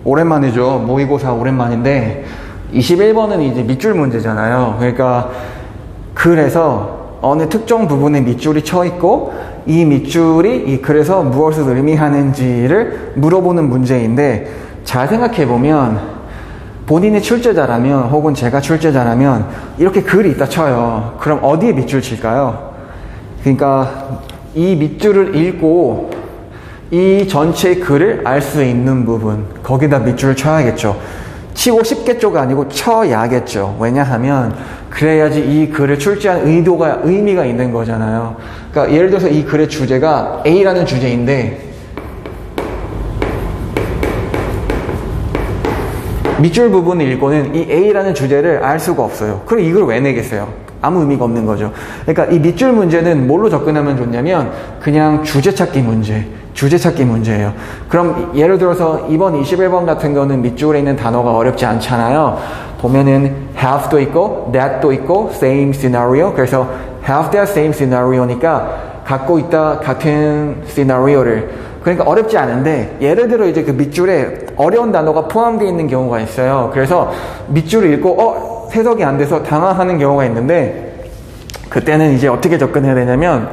오랜만이죠. 모의고사 오랜만인데 21번은 이제 밑줄 문제잖아요. 그러니까 글에서 어느 특정 부분에 밑줄이 쳐 있고 이 밑줄이 이 글에서 무엇을 의미하는지를 물어보는 문제인데, 잘 생각해 보면 본인이 출제자라면 혹은 제가 출제자라면 이렇게 글이 있다 쳐요. 그럼 어디에 밑줄 칠까요? 그러니까 이 밑줄을 읽고 이 전체 글을 알 수 있는 부분, 거기다 밑줄을 쳐야겠죠. 치고 싶겠죠가 아니고 쳐야겠죠. 왜냐하면 그래야지 이 글을 출제한 의미가 있는 거잖아요. 그러니까 예를 들어서 이 글의 주제가 A라는 주제인데 밑줄 부분을 읽고는 이 A라는 주제를 알 수가 없어요. 그럼 이걸 왜 내겠어요? 아무 의미가 없는 거죠. 그러니까 이 밑줄 문제는 뭘로 접근하면 좋냐면 그냥 주제 찾기 문제예요. 그럼 예를 들어서 이번 21번 같은 거는 밑줄에 있는 단어가 어렵지 않잖아요. 보면은 have도 있고 that도 있고 same scenario. 그래서 have that same scenario니까 갖고 있다 같은 scenario를, 그러니까 어렵지 않은데 예를 들어 이제 그 밑줄에 어려운 단어가 포함되어 있는 경우가 있어요. 그래서 밑줄을 읽고 해석이 안 돼서 당황하는 경우가 있는데, 그때는 이제 어떻게 접근해야 되냐면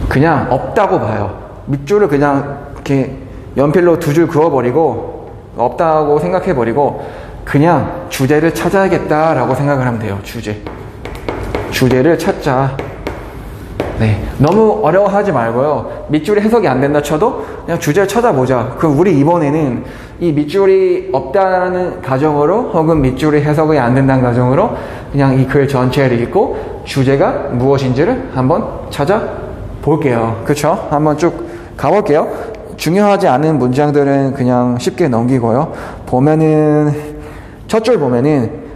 그냥 없다고 봐요. 밑줄을 그냥 이렇게 연필로 두 줄 그어버리고 없다고 생각해버리고 그냥 주제를 찾아야겠다라고 생각을 하면 돼요. 주제를 찾자. 네, 너무 어려워하지 말고요. 밑줄이 해석이 안 된다 쳐도 그냥 주제를 찾아보자. 그럼 우리 이번에는 이 밑줄이 없다는 가정으로 혹은 밑줄이 해석이 안 된다는 가정으로 그냥 이 글 전체를 읽고 주제가 무엇인지를 한번 찾아볼게요. 그쵸? 한번 쭉 가볼게요. 중요하지 않은 문장들은 그냥 쉽게 넘기고요. 보면은 첫 줄 보면은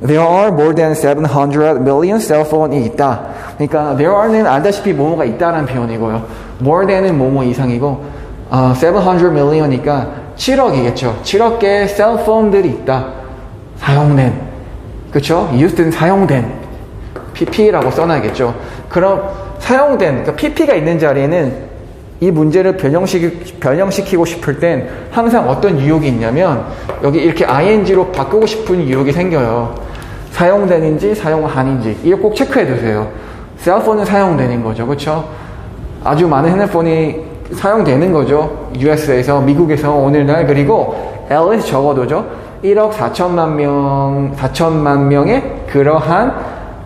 There are more than 700 million cell phone이 있다. 그러니까 there are는 알다시피 뭐뭐가 있다라는 표현이고요. more than은 뭐뭐 이상이고 700 million이니까 7억이겠죠. 7억 개의 셀폰들이 있다. 사용된. 그쵸? used는 사용된. pp라고 써놔야겠죠. 그럼 사용된, 그러니까 pp가 있는 자리에는 이 문제를 변형시키고 싶을 땐 항상 어떤 유혹이 있냐면 여기 이렇게 ing로 바꾸고 싶은 유혹이 생겨요. 사용된인지 사용한인지 이거 꼭 체크해 두세요. 셀폰은 사용되는 거죠. 그렇죠? 아주 많은 핸드폰이 사용되는 거죠. US에서, 미국에서 오늘날. 그리고 LA에서 적어도죠. 1억 4천만 명의 그러한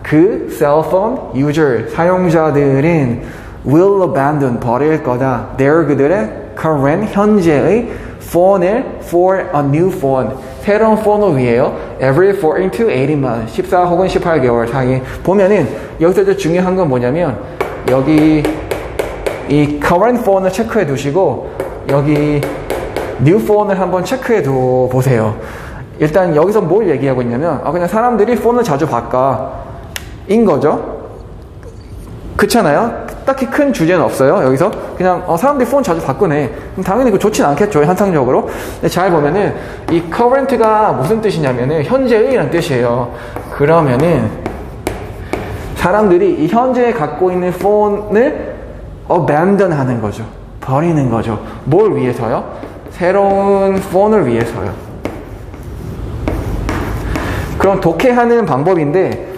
그 셀폰 유저, 사용자들은 will abandon, 버릴 거다. their, 그들의 current, 현재의 폰을 for a new phone, 새로운 폰을 위해요. every 14 to 18 months, 14 혹은 18개월 사이. 보면은 여기서 더 중요한 건 뭐냐면 여기 이 current 폰을 체크해 두시고 여기 new 폰을 한번 체크해 두 보세요. 일단 여기서 뭘 얘기하고 있냐면 그냥 사람들이 폰을 자주 바꿔 인 거죠. 그렇잖아요. 딱히 큰 주제는 없어요. 여기서 그냥 사람들이 폰 자주 바꾸네. 그럼 당연히 좋진 않겠죠. 현상적으로. 근데 잘 보면은 이 current가 무슨 뜻이냐면은 현재의라는 뜻이에요. 그러면은 사람들이 이 현재에 갖고 있는 폰을 abandon 하는 거죠. 버리는 거죠. 뭘 위해서요? 새로운 폰을 위해서요. 그럼 독해하는 방법인데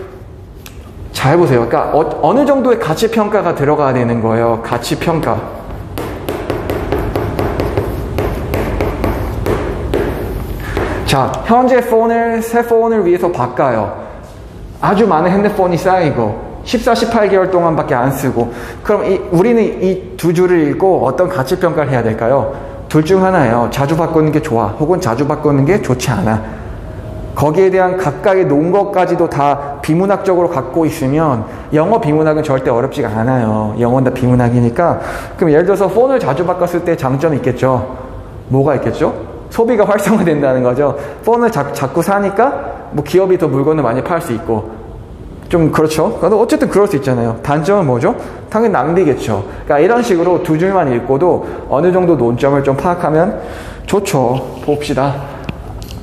잘 보세요. 그러니까 어느 정도의 가치평가가 들어가야 되는 거예요. 가치평가. 자, 현재 폰을 새 폰을 위해서 바꿔요. 아주 많은 핸드폰이 쌓이고 14, 18개월 동안밖에 안 쓰고. 그럼 우리는 이 두 줄을 읽고 어떤 가치평가를 해야 될까요? 둘 중 하나예요. 자주 바꾸는 게 좋아. 혹은 자주 바꾸는 게 좋지 않아. 거기에 대한 각각의 논거까지도 다 비문학적으로 갖고 있으면 영어 비문학은 절대 어렵지가 않아요. 영어는 다 비문학이니까. 그럼 예를 들어서 폰을 자주 바꿨을 때 장점이 있겠죠. 뭐가 있겠죠? 소비가 활성화된다는 거죠. 폰을 자꾸 사니까 뭐 기업이 더 물건을 많이 팔 수 있고 좀 그렇죠. 어쨌든 그럴 수 있잖아요. 단점은 뭐죠? 당연히 낭비겠죠. 그러니까 이런 식으로 두 줄만 읽고도 어느 정도 논점을 좀 파악하면 좋죠. 봅시다.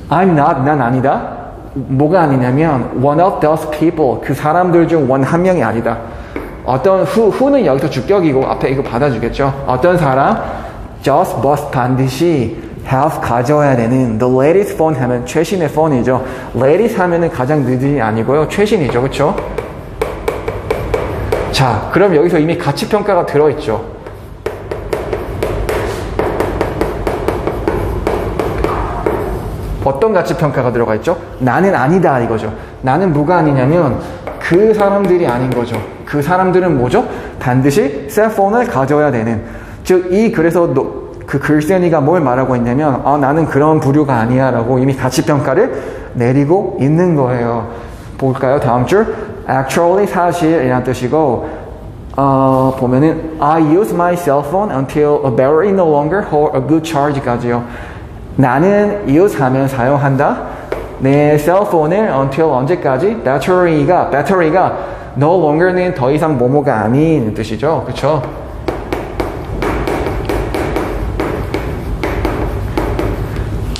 I'm not, 난 아니다. 뭐가 아니냐면 one of those people, 그 사람들 중 원 한 명이 아니다. 어떤 who는 여기서 주격이고 앞에 이거 받아주겠죠. 어떤 사람 just must 반드시 have 가져야 되는 the latest phone 하면 최신의 폰이죠. latest 하면은 가장 늦은이 아니고요. 최신이죠. 그쵸? 자, 그럼 여기서 이미 가치평가가 들어있죠. 어떤 가치평가가 들어가 있죠? 나는 아니다 이거죠. 나는 뭐가 아니냐면 그 사람들이 아닌 거죠. 그 사람들은 뭐죠? 반드시 셀폰을 가져야 되는. 즉, 그래서 그 글쓴이가 뭘 말하고 있냐면 나는 그런 부류가 아니야 라고 이미 가치평가를 내리고 있는 거예요. 볼까요? 다음 줄. Actually 사실이라는 뜻이고 보면은 I use my cell phone until a battery no longer hold a good charge까지요. 나는 use 하면 사용한다. 내 셀폰을 until 언제까지? 배터리가 no longer는 더 이상 뭐뭐가 아닌 뜻이죠. 그쵸?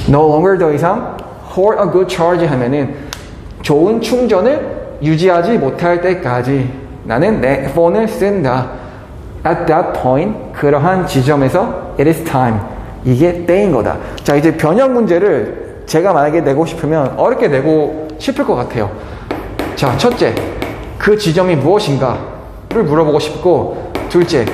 no longer 더 이상 hold a good charge 하면은 좋은 충전을 유지하지 못할 때까지 나는 내 폰을 쓴다. At that point, 그러한 지점에서 it is time. 이게 때인 거다. 자, 이제 변형 문제를 제가 만약에 내고 싶으면 어렵게 내고 싶을 것 같아요. 자, 첫째, 그 지점이 무엇인가를 물어보고 싶고, 둘째,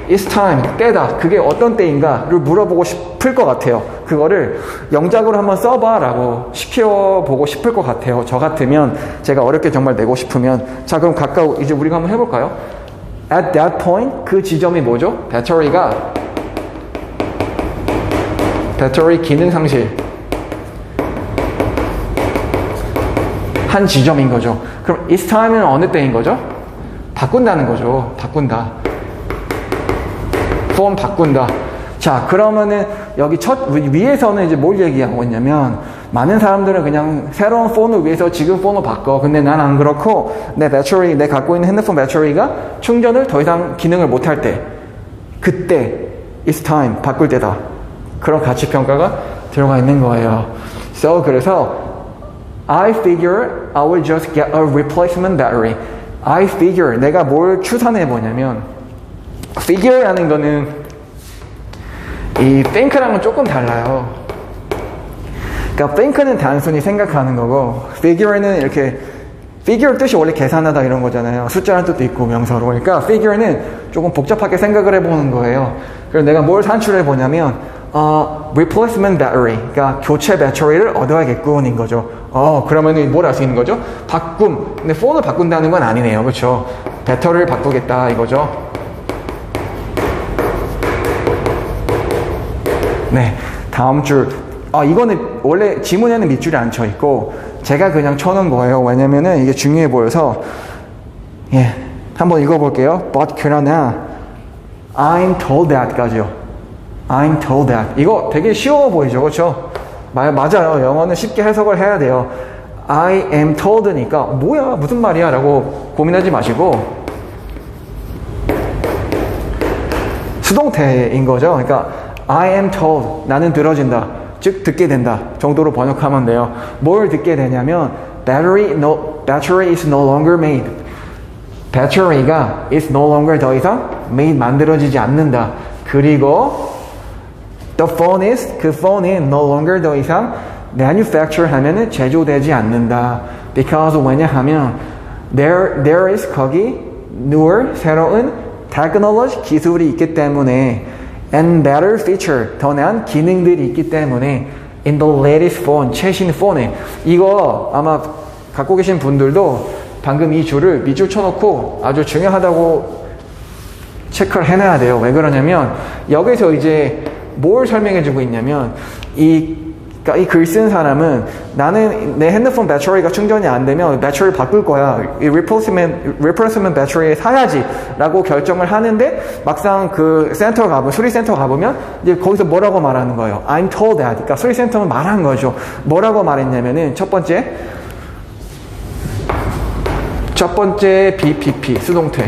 it's time, 때다. 그게 어떤 때인가를 물어보고 싶을 것 같아요. 그거를 영작으로 한번 써봐 라고 시켜보고 싶을 것 같아요. 저 같으면 제가 어렵게 정말 내고 싶으면. 자, 그럼 이제 우리가 한번 해볼까요? At that point, 그 지점이 뭐죠? 배터리 기능 상실 한 지점인 거죠. 그럼 it's time은 어느 때인 거죠? 바꾼다는 거죠. 바꾼다. 폰 바꾼다. 자, 그러면은 여기 위에서는 이제 뭘 얘기하고 있냐면 많은 사람들은 그냥 새로운 폰을 위해서 지금 폰을 바꿔. 근데 난 안 그렇고 내 갖고 있는 핸드폰 배터리가 충전을 더 이상 기능을 못할 때 그때 it's time 바꿀 때다. 그런 가치평가가 들어가 있는 거예요. So 그래서 I figure I will just get a replacement battery. I figure 내가 뭘 추산해 보냐면 figure라는 거는 이 think랑은 조금 달라요. 그러니까 think는 단순히 생각하는 거고 figure는 이렇게 figure 뜻이 원래 계산하다 이런 거잖아요. 숫자라는 뜻도 있고 명사로. 그러니까 figure는 조금 복잡하게 생각을 해보는 거예요. 그래서 내가 뭘 산출해 보냐면 replacement battery, 그러니까 교체 배터리를 얻어야겠군인 거죠. 그러면 뭘 할 수 있는 거죠? 근데 폰을 바꾼다는 건 아니네요. 그렇죠? 배터리를 바꾸겠다 이거죠. 네, 다음 줄. 이거는 원래 지문에는 밑줄이 안 쳐 있고 제가 그냥 쳐놓은 거예요. 왜냐면은 이게 중요해 보여서. 예, 한번 읽어볼게요. But 그러나 I'm told that까지요. I'm told that. 이거 되게 쉬워 보이죠, 그렇죠? 맞아요. 영어는 쉽게 해석을 해야 돼요. I am told니까 뭐야, 무슨 말이야 라고 고민하지 마시고 수동태인 거죠. 그러니까 I am told, 나는 들어진다, 즉 듣게 된다 정도로 번역하면 돼요. 뭘 듣게 되냐면 battery is no longer made. 배터리가 is no longer 더 이상 made 만들어지지 않는다. 그리고 the phone is, 그 폰이 no longer 더 이상 manufacture 하면은 제조되지 않는다. Because 왜냐하면 there is 거기 newer 새로운 technology 기술이 있기 때문에 and better feature 더 나은 기능들이 있기 때문에 in the latest phone 최신 폰에. 이거 아마 갖고 계신 분들도 방금 이 줄을 밑줄 쳐놓고 아주 중요하다고 체크를 해놔야 돼요. 왜 그러냐면 여기서 이제 뭘 설명해주고 있냐면 이 글 쓴 사람은 나는 내 핸드폰 배터리가 충전이 안 되면 배터리를 바꿀 거야. 이 replacement 배터리 사야지 라고 결정을 하는데 막상 그 수리센터 가보면 이제 거기서 뭐라고 말하는 거예요. I'm told that. 그러니까 수리센터는 말한 거죠. 뭐라고 말했냐면은 첫 번째 BPP 수동태,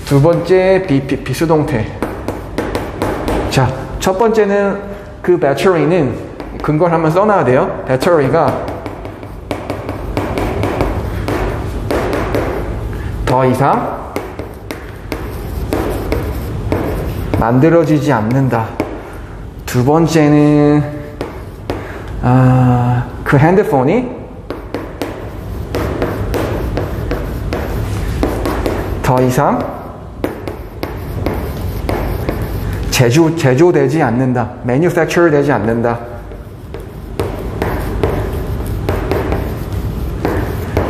두 번째 BPP 수동태. 자, 첫 번째는 그 배터리는 근거를 한번 써놔야 돼요. 배터리가 더 이상 만들어지지 않는다. 두 번째는 그 핸드폰이 더 이상 제조되지 않는다. manufacture 되지 않는다.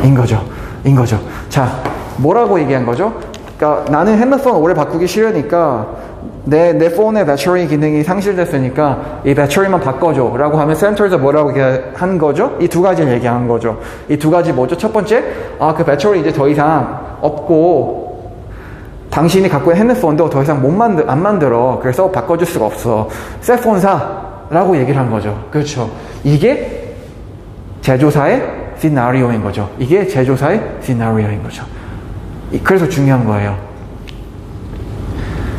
인 거죠. 자, 뭐라고 얘기한 거죠? 그러니까 나는 핸드폰 오래 바꾸기 싫으니까 내 폰의 배터리 기능이 상실됐으니까 이 배터리만 바꿔줘 라고 하면 센터에서 뭐라고 한 거죠? 이 두 가지를 얘기한 거죠. 이 두 가지 뭐죠? 첫 번째, 그 배터리 이제 더 이상 없고 당신이 갖고 있는 핸드폰도 더 이상 안 만들어. 그래서 바꿔줄 수가 없어. 새 폰 사 라고 얘기를 한 거죠. 그렇죠. 이게 제조사의 시나리오인 거죠. 그래서 중요한 거예요.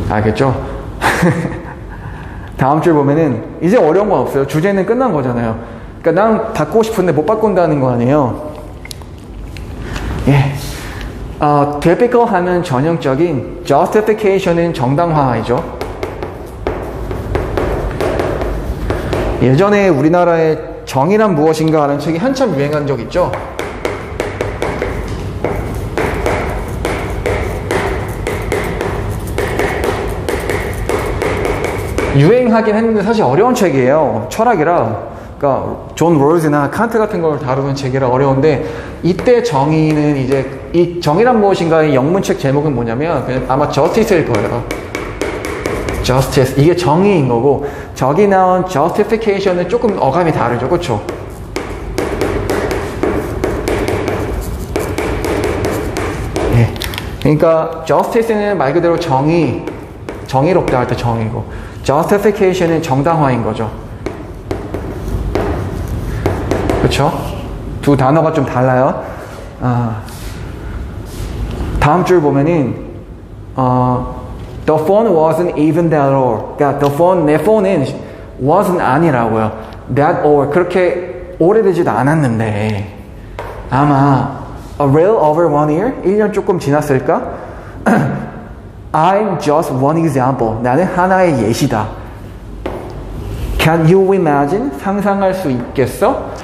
알겠죠? 다음 줄 보면은 이제 어려운 건 없어요. 주제는 끝난 거잖아요. 그러니까 난 바꾸고 싶은데 못 바꾼다는 거 아니에요. 예. typical 하면 전형적인, justification은 정당화이죠. 예전에 우리나라에 정의란 무엇인가 하는 책이 한참 유행한 적 있죠. 유행하긴 했는데 사실 어려운 책이에요. 철학이라. 그러니까 존 롤즈나 칸트 같은 걸 다루는 책이라 어려운데, 이때 정의는 이제 이 정의란 무엇인가의 영문책 제목은 뭐냐면 그냥 아마 justice일 거예요. justice. 이게 정의인 거고, 저기 나온 justification은 조금 어감이 다르죠. 그렇죠? 예. 그러니까 justice는 말 그대로 정의롭다 할 때 정의고, justification은 정당화인 거죠. 그렇죠? 두 단어가 좀 달라요. 다음 줄 보면은 the phone wasn't even that old. 그러니까 내 폰은 wasn't 아니라고요. that old. 그렇게 오래되지도 않았는데 아마 a little over 1 year? 1년 조금 지났을까? I'm just one example. 나는 하나의 예시다. Can you imagine? 상상할 수 있겠어?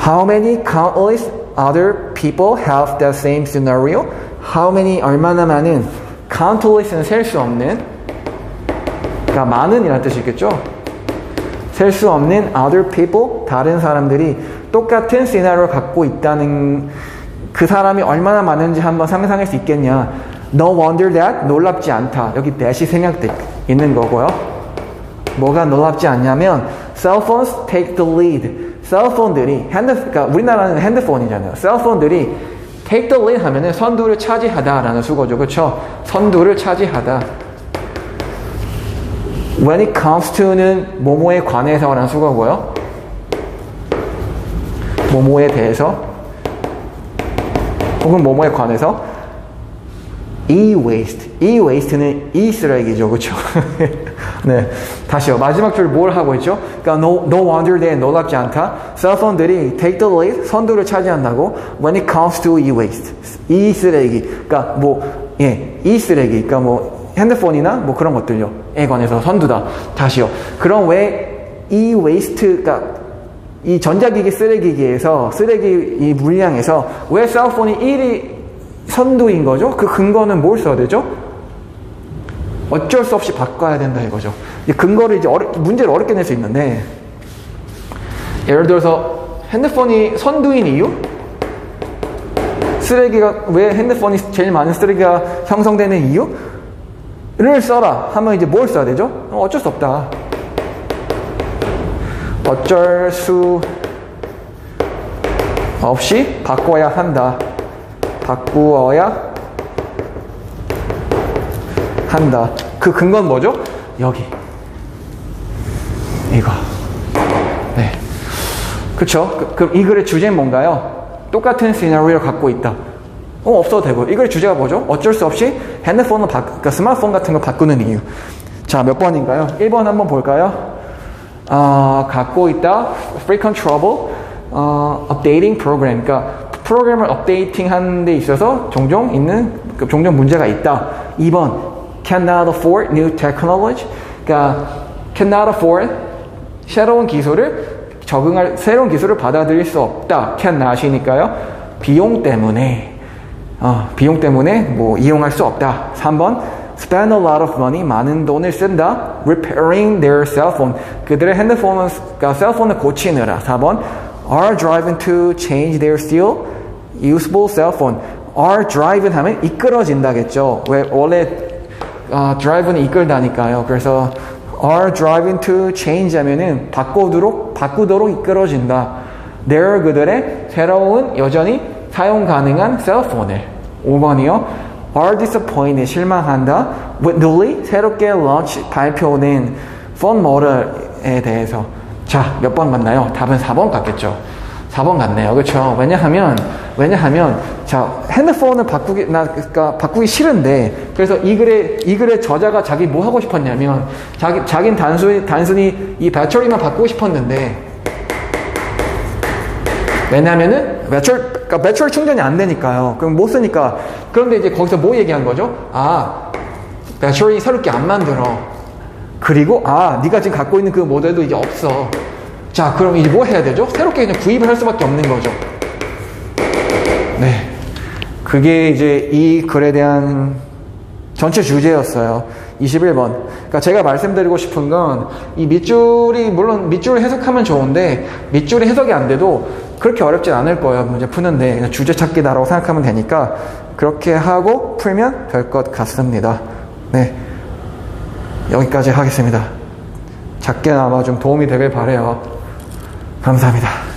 How many countless other people have that same scenario? How many, 얼마나 많은, countless는 셀 수 없는, 그러니까 많은 이라는 뜻이겠죠? 셀 수 없는 other people, 다른 사람들이 똑같은 scenario를 갖고 있다는, 그 사람이 얼마나 많은지 한번 상상할 수 있겠냐. No wonder that, 놀랍지 않다. 여기 that이 생략돼 있는 거고요. 뭐가 놀랍지 않냐면 cell phones take the lead. 셀폰들이 그러니까 우리나라는 핸드폰이잖아요. 셀폰들이 take the lead 하면은 선두를 차지하다라는 수거죠. 그렇죠? 선두를 차지하다. When it comes to는 뭐뭐에 관해서라는 수거고요. 뭐뭐에 대해서 혹은 뭐뭐에 관해서. e-waste는 e-쓰레기죠. 그렇죠? 네, 다시요. 마지막 줄 뭘 하고 있죠? 그러니까 no wonder that, 놀랍지 않다. 셀폰들이 take the lead, 선두를 차지한다고. When it comes to e-waste, e-쓰레기. 그러니까 e-쓰레기. 그러니까 핸드폰이나 그런 것들요. 에 관해서 선두다. 다시요. 그럼 왜 e-waste, 그러니까 이 전자기기 쓰레기기에서 쓰레기 이 물량에서 왜 셀폰이 1위 선두인 거죠? 그 근거는 뭘 써야 되죠? 어쩔 수 없이 바꿔야 된다 이거죠. 근거를 문제를 어렵게 낼 수 있는데, 예를 들어서 핸드폰이 선두인 이유? 쓰레기가, 왜 핸드폰이 제일 많은 쓰레기가 형성되는 이유를 써라 하면 이제 뭘 써야 되죠? 어쩔 수 없다. 어쩔 수 없이 바꿔야 한다. 바꾸어야 한다. 그 근거는 뭐죠? 여기. 이거. 네. 그쵸? 그럼 이 글의 주제는 뭔가요? 똑같은 시나리오를 갖고 있다. 없어도 되고. 이 글의 주제가 뭐죠? 어쩔 수 없이 핸드폰을 그러니까 스마트폰 같은 걸 바꾸는 이유. 자, 몇 번인가요? 1번 한번 볼까요? 갖고 있다. frequent trouble. updating program. 그러니까 프로그램을 업데이팅 하는 데 있어서 종종 문제가 있다. 2번, cannot afford new technology. 그러니까 cannot afford 새로운 기술을 받아들일 수 없다. cannot이니까요. 비용 때문에 뭐 이용할 수 없다. 3번 spend a lot of money 많은 돈을 쓴다. repairing their cell phone 그들의 셀폰을 고치느라. 4번 are driving to change their still usable cell phone. are driving 하면 이끌어진다겠죠. 왜 원래 drive는 이끌다니까요. 그래서 are driving to change 하면은 바꾸도록 이끌어진다. their 그들의 새로운 여전히 사용 가능한 셀폰을. 5번이요. are disappointed 실망한다. with newly 새롭게 발표된 phone model에 대해서. 자, 몇 번 같나요? 답은 4번 같겠죠. 4번 같네요. 그렇죠? 왜냐하면 자, 핸드폰을 바꾸기 싫은데 그래서 이 글의 저자가 자기 뭐 하고 싶었냐면 자기는 단순히 이 배터리만 바꾸고 싶었는데 왜냐면은 배터리 충전이 안 되니까요. 그럼 못 쓰니까. 그런데 이제 거기서 뭐 얘기한 거죠? 배터리 새롭게 안 만들어. 그리고 네가 지금 갖고 있는 그 모델도 이제 없어. 자, 그럼 이제 뭐 해야 되죠? 새롭게 그냥 구입을 할 수밖에 없는 거죠. 네. 그게 이제 이 글에 대한 전체 주제였어요. 21번. 그러니까 제가 말씀드리고 싶은 건 이 물론 밑줄을 해석하면 좋은데 밑줄이 해석이 안 돼도 그렇게 어렵진 않을 거예요. 문제 푸는데 그냥 주제 찾기다라고 생각하면 되니까 그렇게 하고 풀면 될 것 같습니다. 네. 여기까지 하겠습니다. 작게나마 좀 도움이 되길 바라요. 감사합니다.